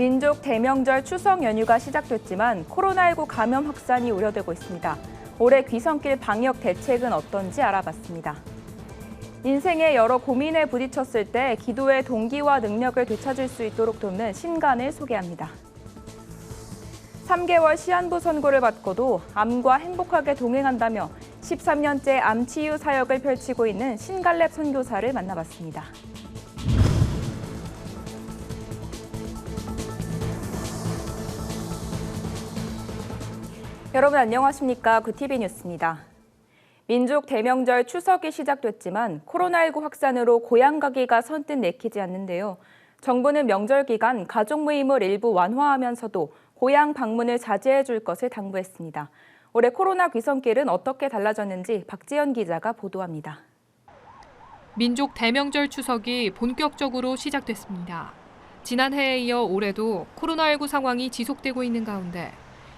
민족 대명절 추석 연휴가 시작됐지만 코로나19 감염 확산이 우려되고 있습니다. 올해 귀성길 방역 대책은 어떤지 알아봤습니다. 인생의 여러 고민에 부딪혔을 때 기도의 동기와 능력을 되찾을 수 있도록 돕는 신간을 소개합니다. 3개월 시한부 선고를 받고도 암과 행복하게 동행한다며 13년째 암 치유 사역을 펼치고 있는 신갈랩 선교사를 만나봤습니다. 여러분 안녕하십니까? 구TV 뉴스입니다. 민족 대명절 추석이 시작됐지만 코로나19 확산으로 고향 가기가 선뜻 내키지 않는데요. 정부는 명절 기간 가족 모임을 일부 완화하면서도 고향 방문을 자제해 줄 것을 당부했습니다. 올해 코로나 귀성길은 어떻게 달라졌는지 박지연 기자가 보도합니다. 민족 대명절 추석이 본격적으로 시작됐습니다. 지난해에 이어 올해도 코로나19 상황이 지속되고 있는 가운데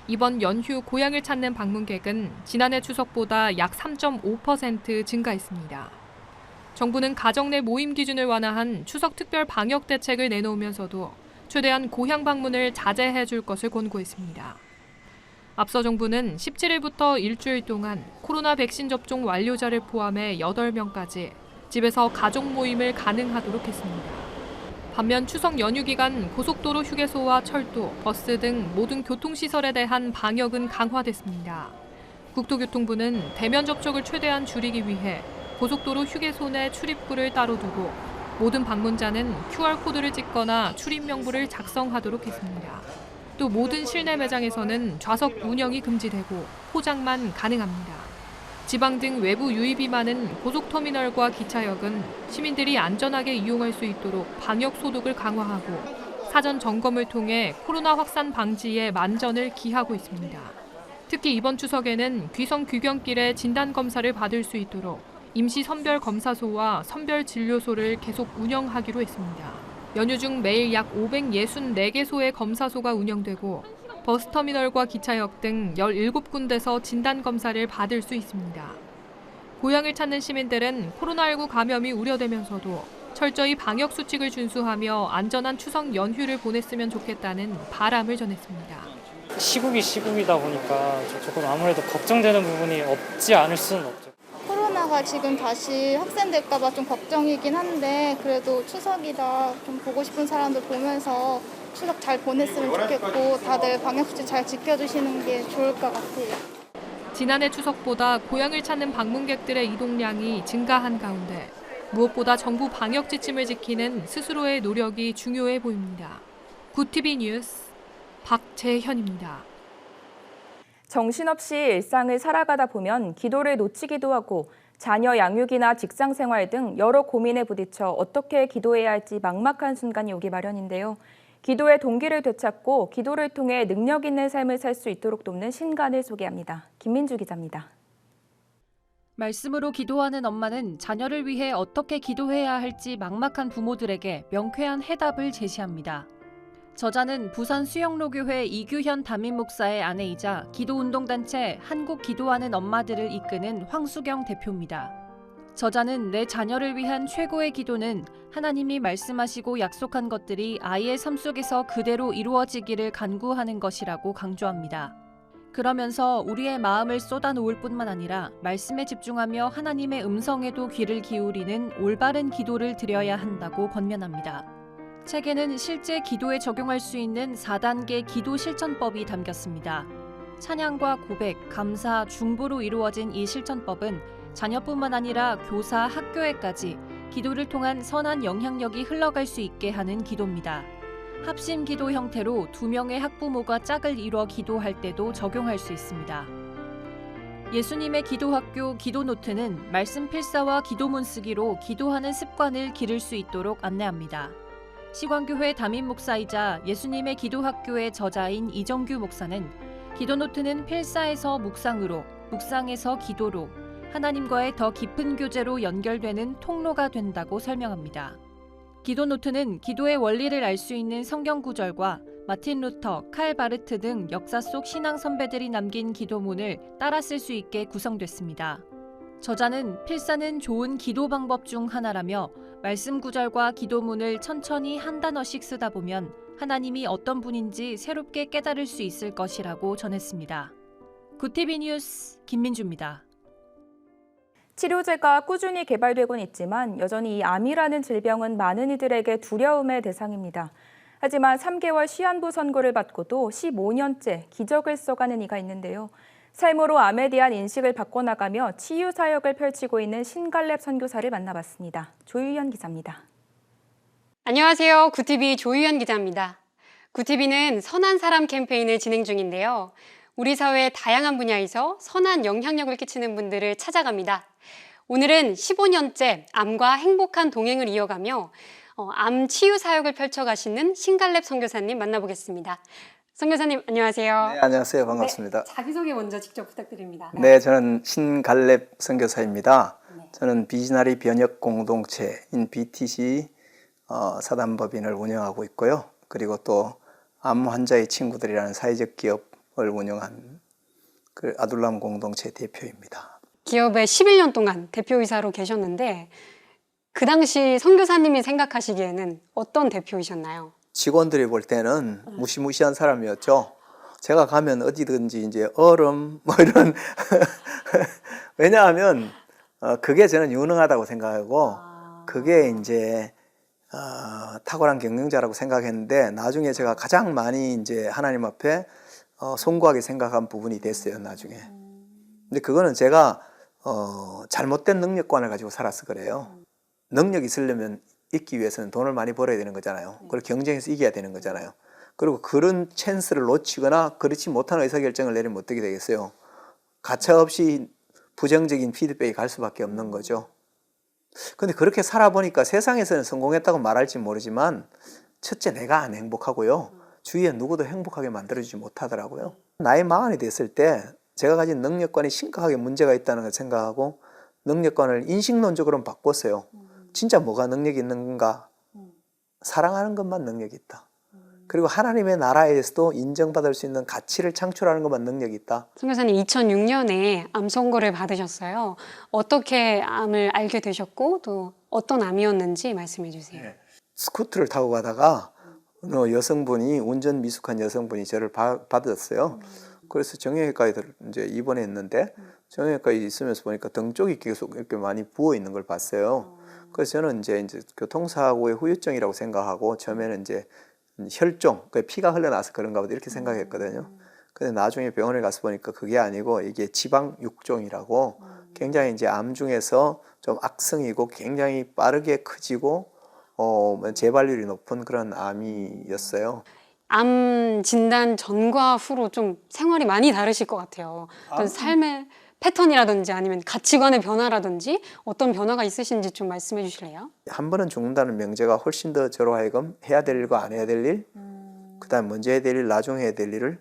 이번 연휴 고향을 찾는 방문객은 지난해 추석보다 약 3.5% 증가했습니다. 정부는 가정 내 모임 기준을 완화한 추석 특별 방역 대책을 내놓으면서도 최대한 고향 방문을 자제해 줄 것을 권고했습니다. 앞서 정부는 17일부터 일주일 동안 코로나 백신 접종 완료자를 포함해 8명까지 집에서 가족 모임을 가능하도록 했습니다. 반면 추석 연휴 기간 고속도로 휴게소와 철도, 버스 등 모든 교통시설에 대한 방역은 강화됐습니다. 국토교통부는 대면 접촉을 최대한 줄이기 위해 고속도로 휴게소 내 출입구를 따로 두고 모든 방문자는 QR코드를 찍거나 출입 명부를 작성하도록 했습니다. 또 모든 실내 매장에서는 좌석 운영이 금지되고 포장만 가능합니다. 지방 등 외부 유입이 많은 고속터미널과 기차역은 시민들이 안전하게 이용할 수 있도록 방역 소독을 강화하고 사전 점검을 통해 코로나 확산 방지에 만전을 기하고 있습니다. 특히 이번 추석에는 귀성 귀경길에 진단검사를 받을 수 있도록 임시 선별검사소와 선별진료소를 계속 운영하기로 했습니다. 연휴 중 매일 약 564개소의 검사소가 운영되고 버스터미널과 기차역 등 17군데서 진단검사를 받을 수 있습니다. 고향을 찾는 시민들은 코로나19 감염이 우려되면서도 철저히 방역수칙을 준수하며 안전한 추석 연휴를 보냈으면 좋겠다는 바람을 전했습니다. 시국이다 보니까 조금 아무래도 걱정되는 부분이 없지 않을 수는 없죠. 코로나가 지금 다시 확산될까 봐 좀 걱정이긴 한데 그래도 추석이다 좀 보고 싶은 사람들 보면서 추석 잘 보냈으면 좋겠고 다들 방역수칙 잘 지켜주시는 게 좋을 것 같아요. 지난해 추석보다 고향을 찾는 방문객들의 이동량이 증가한 가운데 무엇보다 정부 방역 지침을 지키는 스스로의 노력이 중요해 보입니다. 구TV 뉴스 박재현입니다. 정신없이 일상을 살아가다 보면 기도를 놓치기도 하고 자녀 양육이나 직장 생활 등 여러 고민에 부딪혀 어떻게 기도해야 할지 막막한 순간이 오기 마련인데요. 기도의 동기를 되찾고 기도를 통해 능력 있는 삶을 살 수 있도록 돕는 신간을 소개합니다. 김민주 기자입니다. 말씀으로 기도하는 엄마는 자녀를 위해 어떻게 기도해야 할지 막막한 부모들에게 명쾌한 해답을 제시합니다. 저자는 부산 수영로교회 이규현 담임 목사의 아내이자 기도운동단체 한국 기도하는 엄마들을 이끄는 황수경 대표입니다. 저자는 내 자녀를 위한 최고의 기도는 하나님이 말씀하시고 약속한 것들이 아이의 삶 속에서 그대로 이루어지기를 간구하는 것이라고 강조합니다. 그러면서 우리의 마음을 쏟아놓을 뿐만 아니라 말씀에 집중하며 하나님의 음성에도 귀를 기울이는 올바른 기도를 드려야 한다고 권면합니다. 책에는 실제 기도에 적용할 수 있는 4단계 기도 실천법이 담겼습니다. 찬양과 고백, 감사, 중보로 이루어진 이 실천법은 자녀뿐만 아니라 교사, 학교에까지 기도를 통한 선한 영향력이 흘러갈 수 있게 하는 기도입니다. 합심 기도 형태로 2명의 학부모가 짝을 이뤄 기도할 때도 적용할 수 있습니다. 예수님의 기도학교 기도노트는 말씀 필사와 기도문 쓰기로 기도하는 습관을 기를 수 있도록 안내합니다. 시광교회 담임 목사이자 예수님의 기도학교의 저자인 이정규 목사는 기도노트는 필사에서 묵상으로, 묵상에서 기도로, 하나님과의 더 깊은 교제로 연결되는 통로가 된다고 설명합니다. 기도노트는 기도의 원리를 알 수 있는 성경 구절과 마틴 루터, 칼 바르트 등 역사 속 신앙 선배들이 남긴 기도문을 따라 쓸 수 있게 구성됐습니다. 저자는 필사는 좋은 기도 방법 중 하나라며 말씀 구절과 기도문을 천천히 한 단어씩 쓰다 보면 하나님이 어떤 분인지 새롭게 깨달을 수 있을 것이라고 전했습니다. 구티비 뉴스 김민주입니다. 치료제가 꾸준히 개발되곤 있지만 여전히 이 암이라는 질병은 많은 이들에게 두려움의 대상입니다. 하지만 3개월 시한부 선고를 받고도 15년째 기적을 써가는 이가 있는데요. 삶으로 암에 대한 인식을 바꿔나가며 치유 사역을 펼치고 있는 신갈렙 선교사를 만나봤습니다. 조유현 기자입니다. 안녕하세요. 구티비 조유현 기자입니다. 구티비는 선한 사람 캠페인을 진행 중인데요. 우리 사회의 다양한 분야에서 선한 영향력을 끼치는 분들을 찾아갑니다. 오늘은 15년째 암과 행복한 동행을 이어가며 암 치유 사역을 펼쳐가시는 신갈렙 선교사님 만나보겠습니다. 선교사님 안녕하세요. 네, 안녕하세요. 반갑습니다. 네, 자기소개 먼저 직접 부탁드립니다. 네, 저는 신갈렙 선교사입니다. 저는 비즈나리 변역 공동체인 BTC 사단법인을 운영하고 있고요. 그리고 또 암 환자의 친구들이라는 사회적 기업을 운영한 그 아둘람 공동체 대표입니다. 기업에 11년 동안 대표이사로 계셨는데 그 당시 선교사님이 생각하시기에는 어떤 대표이셨나요? 직원들이 볼 때는 무시무시한 사람이었죠. 제가 가면 어디든지 이제 얼음 뭐 이런 왜냐하면 그게 저는 유능하다고 생각하고 그게 이제 탁월한 경영자라고 생각했는데 나중에 제가 가장 많이 이제 하나님 앞에 송구하게 생각한 부분이 됐어요. 나중에. 근데 그거는 제가 잘못된 능력관을 가지고 살아서 그래요. 능력이 있으려면 있기 위해서는 돈을 많이 벌어야 되는 거잖아요. 그리고 경쟁에서 이겨야 되는 거잖아요. 그리고 그런 찬스를 놓치거나 그렇지 못한 의사결정을 내리면 어떻게 되겠어요? 가차없이 부정적인 피드백이 갈 수밖에 없는 거죠. 근데 그렇게 살아보니까 세상에서는 성공했다고 말할지 모르지만 첫째 내가 안 행복하고요. 주위에 누구도 행복하게 만들어주지 못하더라고요. 나이 40이 됐을 때 제가 가진 능력관이 심각하게 문제가 있다는 걸 생각하고 능력관을 인식론적으로는 바꿨어요. 진짜 뭐가 능력이 있는 건가? 사랑하는 것만 능력이 있다. 그리고 하나님의 나라에서도 인정받을 수 있는 가치를 창출하는 것만 능력이 있다. 선교사님 2006년에 암 선고를 받으셨어요. 어떻게 암을 알게 되셨고 또 어떤 암이었는지 말씀해 주세요. 네. 스쿠터를 타고 가다가 어느 여성분이 운전 미숙한 여성분이 저를 받았어요. 그래서 정형외과에 이제 입원했는데 정형외과에 있으면서 보니까 등 쪽이 계속 이렇게 많이 부어 있는 걸 봤어요. 그래서 저는 이제 교통사고의 후유증이라고 생각하고 처음에는 이제 혈종, 피가 흘러나서 그런가 보다 이렇게 생각했거든요. 근데 나중에 병원에 가서 보니까 그게 아니고 이게 지방 육종이라고 굉장히 이제 암 중에서 좀 악성이고 굉장히 빠르게 커지고 재발률이 높은 그런 암이었어요. 암 진단 전과 후로 좀 생활이 많이 다르실 것 같아요. 어떤 삶의 패턴이라든지 아니면 가치관의 변화라든지 어떤 변화가 있으신지 좀 말씀해 주실래요? 한 번은 죽는다는 명제가 훨씬 더 저로 하여금 해야 될 일과 안 해야 될 일, 그다음 먼저 해야 될 일, 나중에 해야 될 일을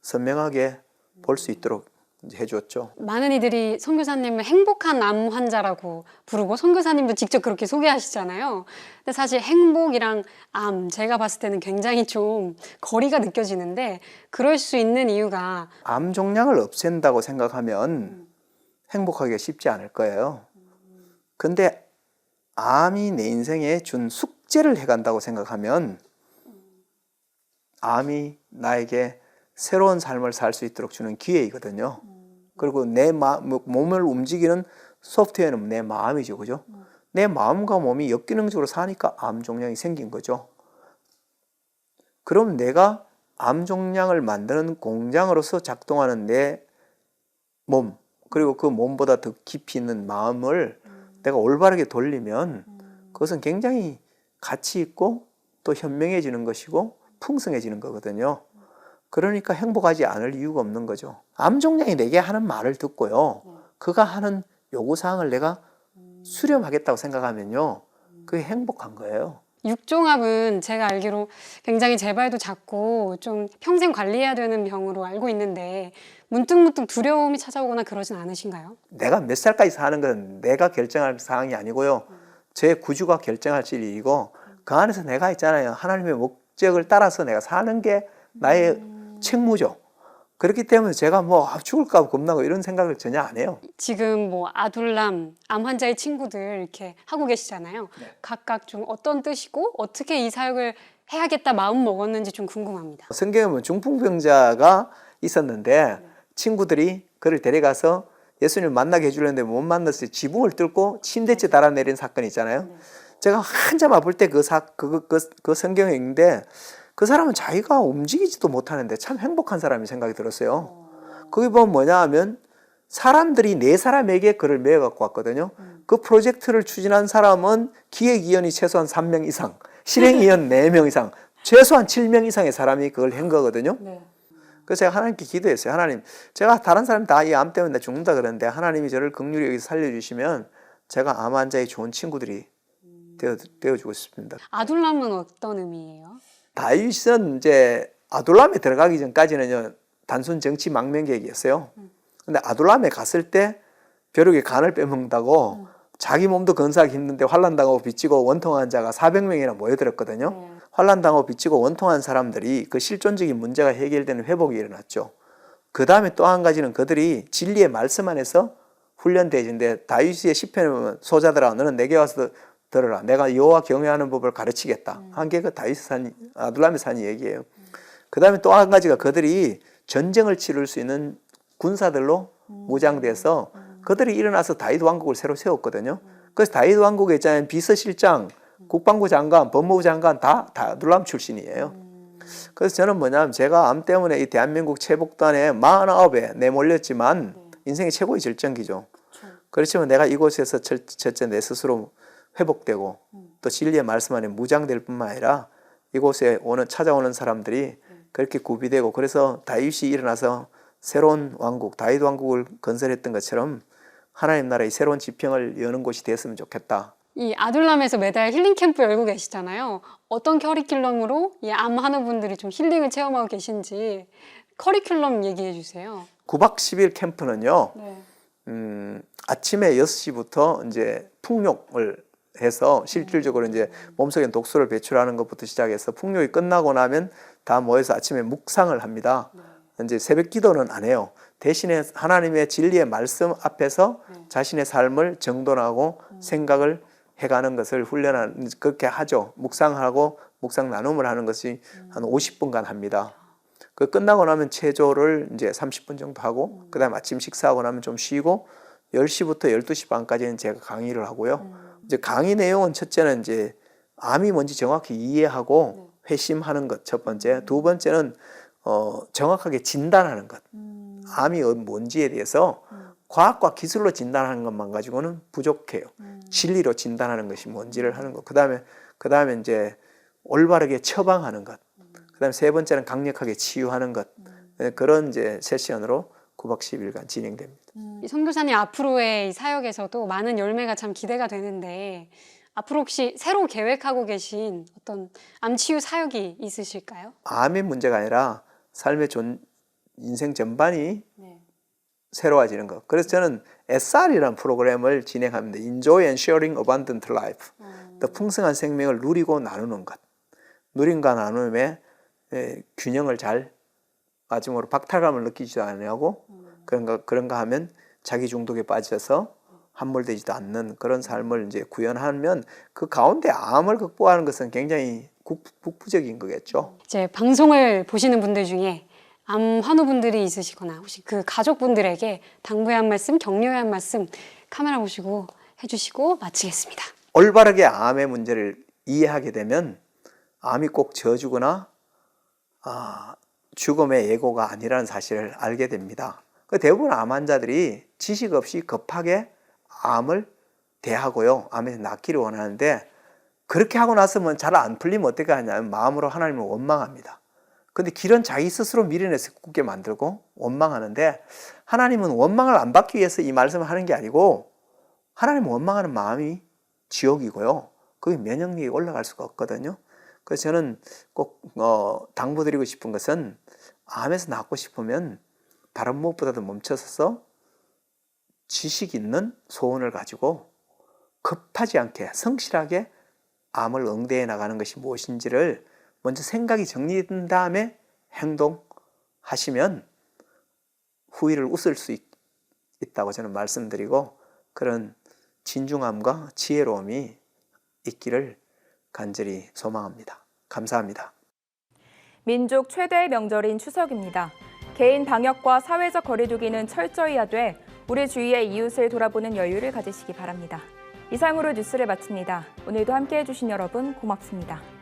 선명하게 볼 수 있도록 해줬죠. 많은 이들이 선교사님을 행복한 암 환자라고 부르고 선교사님도 직접 그렇게 소개하시잖아요. 근데 사실 행복이랑 암 제가 봤을 때는 굉장히 좀 거리가 느껴지는데 그럴 수 있는 이유가 암 종양을 없앤다고 생각하면 행복하기가 쉽지 않을 거예요. 근데 암이 내 인생에 준 숙제를 해간다고 생각하면 암이 나에게 새로운 삶을 살 수 있도록 주는 기회이거든요. 그리고 내 몸을 움직이는 소프트웨어는 내 마음이죠. 그죠? 내 마음과 몸이 역기능적으로 사니까 암 종양이 생긴 거죠. 그럼 내가 암 종양을 만드는 공장으로서 작동하는 내 몸, 그리고 그 몸보다 더 깊이 있는 마음을 내가 올바르게 돌리면 그것은 굉장히 가치 있고 또 현명해지는 것이고 풍성해지는 거거든요. 그러니까 행복하지 않을 이유가 없는 거죠. 암 종양이 내게 하는 말을 듣고요. 그가 하는 요구사항을 내가 수렴하겠다고 생각하면요. 그게 행복한 거예요. 육종암은 제가 알기로 굉장히 재발도 잦고 좀 평생 관리해야 되는 병으로 알고 있는데 문득문득 두려움이 찾아오거나 그러진 않으신가요? 내가 몇 살까지 사는 건 내가 결정할 사항이 아니고요. 제 구주가 결정할 일이고 그 안에서 내가 있잖아요. 하나님의 목적을 따라서 내가 사는 게 나의 책무죠. 그렇기 때문에 제가 뭐 죽을까 겁나고 이런 생각을 전혀 안 해요. 지금 뭐 아둘람, 암 환자의 친구들 이렇게 하고 계시잖아요. 네. 각각 좀 어떤 뜻이고 어떻게 이 사역을 해야겠다 마음 먹었는지 좀 궁금합니다. 성경에 보면 중풍병자가 있었는데 친구들이 그를 데려가서 예수님을 만나게 해주려는데 못 만났어요. 지붕을 뚫고 침대째 달아내린 사건이 있잖아요. 제가 한참 아플 때 그 성경에 있는데 그 사람은 자기가 움직이지도 못하는데 참 행복한 사람이 생각이 들었어요. 거기 보면 뭐냐 하면 사람들이 4사람에게 그를 매어갖고 왔거든요. 그 프로젝트를 추진한 사람은 기획위원이 최소한 3명 이상, 실행위원 4명 이상, 최소한 7명 이상의 사람이 그걸 한 거거든요. 그래서 제가 하나님께 기도했어요. 하나님, 제가 다른 사람 다 이 암 때문에 나 죽는다 그러는데 하나님이 저를 긍휼히 여기서 살려주시면 제가 암 환자의 좋은 친구들이 되어주고 싶습니다. 아둘람은 어떤 의미예요? 다윗은 이제 아둘람에 들어가기 전까지는요, 단순 정치 망명객이었어요. 근데 아둘람에 갔을 때 벼룩의 간을 빼먹는다고 자기 몸도 건사하기 힘든데 환난당하고 빚지고 원통한 자가 400명이나 모여들었거든요. 환난당하고 빚지고 원통한 사람들이 그 실존적인 문제가 해결되는 회복이 일어났죠. 그 다음에 또 한 가지는 그들이 진리의 말씀 안에서 훈련되어진데 다윗의 시편에 보면 소자들아 너는 내게 와서 들어라. 내가 여호와 경외하는 법을 가르치겠다. 한 게 그 아둘람의 산이 얘기예요. 그 다음에 또 한 가지가 그들이 전쟁을 치를 수 있는 군사들로 무장돼서 그들이 일어나서 다윗 왕국을 새로 세웠거든요. 그래서 다윗 왕국에 있잖아요. 비서실장, 국방부 장관, 법무부 장관 다 아둘람 출신이에요. 그래서 저는 뭐냐면 제가 암 때문에 이 대한민국 체복단에 49에 내몰렸지만 인생의 최고의 절정기죠. 그렇지만 내가 이곳에서 첫째 내 스스로 회복되고 또 진리의 말씀 안에 무장될 뿐만 아니라 이곳에 찾아오는 사람들이 그렇게 구비되고 그래서 다윗이 일어나서 새로운 왕국, 다윗 왕국을 건설했던 것처럼 하나님 나라의 새로운 지평을 여는 곳이 됐으면 좋겠다. 이 아둘람에서 매달 힐링 캠프 열고 계시잖아요. 어떤 커리큘럼으로 이 암 하는 분들이 좀 힐링을 체험하고 계신지 커리큘럼 얘기해 주세요. 9박 10일 캠프는요. 네. 아침에 6시부터 이제 풍욕을 해서 실질적으로 이제 몸속에 독소를 배출하는 것부터 시작해서 풍욕이 끝나고 나면 다 모여서 아침에 묵상을 합니다. 이제 새벽 기도는 안 해요. 대신에 하나님의 진리의 말씀 앞에서 자신의 삶을 정돈하고 생각을 해가는 것을 훈련하는 그렇게 하죠. 묵상하고 묵상 나눔을 하는 것이 한 50분간 합니다. 그 끝나고 나면 체조를 이제 30분 정도 하고 그다음에 아침 식사하고 나면 좀 쉬고 10시부터 12시 반까지는 제가 강의를 하고요. 이제 강의 내용은 첫째는 이제 암이 뭔지 정확히 이해하고 회심하는 것 첫 번째, 두 번째는 정확하게 진단하는 것. 암이 뭔지에 대해서 과학과 기술로 진단하는 것만 가지고는 부족해요. 진리로 진단하는 것이 뭔지를 하는 것. 그다음에 이제 올바르게 처방하는 것. 그다음에 세 번째는 강력하게 치유하는 것. 그런 이제 세션으로 9박 10일간 진행됩니다. 이 선교사님 앞으로의 이 사역에서도 많은 열매가 참 기대가 되는데 앞으로 혹시 새로 계획하고 계신 어떤 암 치유 사역이 있으실까요? 암의 문제가 아니라 삶의 인생 전반이 새로워지는 것. 그래서 저는 SR이라는 프로그램을 진행합니다. Enjoy and Sharing Abundant Life. 더 풍성한 생명을 누리고 나누는 것. 누림과 나눔의 균형을 잘 마지막으로 박탈감을 느끼지도 않으려고 그런가 하면 자기 중독에 빠져서 함몰되지도 않는 그런 삶을 이제 구현하면 그 가운데 암을 극복하는 것은 굉장히 국부적인 거겠죠. 이제 방송을 보시는 분들 중에 암 환우분들이 있으시거나 혹시 그 가족분들에게 당부의 한 말씀, 격려의 한 말씀 카메라 보시고 해주시고 마치겠습니다. 올바르게 암의 문제를 이해하게 되면 암이 꼭 저주거나 죽음의 예고가 아니라는 사실을 알게 됩니다. 대부분 암 환자들이 지식 없이 급하게 암을 대하고요. 암에서 낫기를 원하는데 그렇게 하고 나서면 잘 안 풀리면 어떻게 하냐면 마음으로 하나님을 원망합니다. 근데 길은 자기 스스로 미련해서 굳게 만들고 원망하는데 하나님은 원망을 안 받기 위해서 이 말씀을 하는 게 아니고 하나님은 원망하는 마음이 지옥이고요. 그게 면역력이 올라갈 수가 없거든요. 그래서 저는 꼭 당부드리고 싶은 것은 암에서 낫고 싶으면 다른 무엇보다도 멈춰서서 지식 있는 소원을 가지고 급하지 않게 성실하게 암을 응대해 나가는 것이 무엇인지를 먼저 생각이 정리된 다음에 행동하시면 후회를 웃을 수 있다고 저는 말씀드리고 그런 진중함과 지혜로움이 있기를 간절히 소망합니다. 감사합니다. 민족 최대의 명절인 추석입니다. 개인 방역과 사회적 거리두기는 철저히 하되 우리 주위의 이웃을 돌아보는 여유를 가지시기 바랍니다. 이상으로 뉴스를 마칩니다. 오늘도 함께해 주신 여러분 고맙습니다.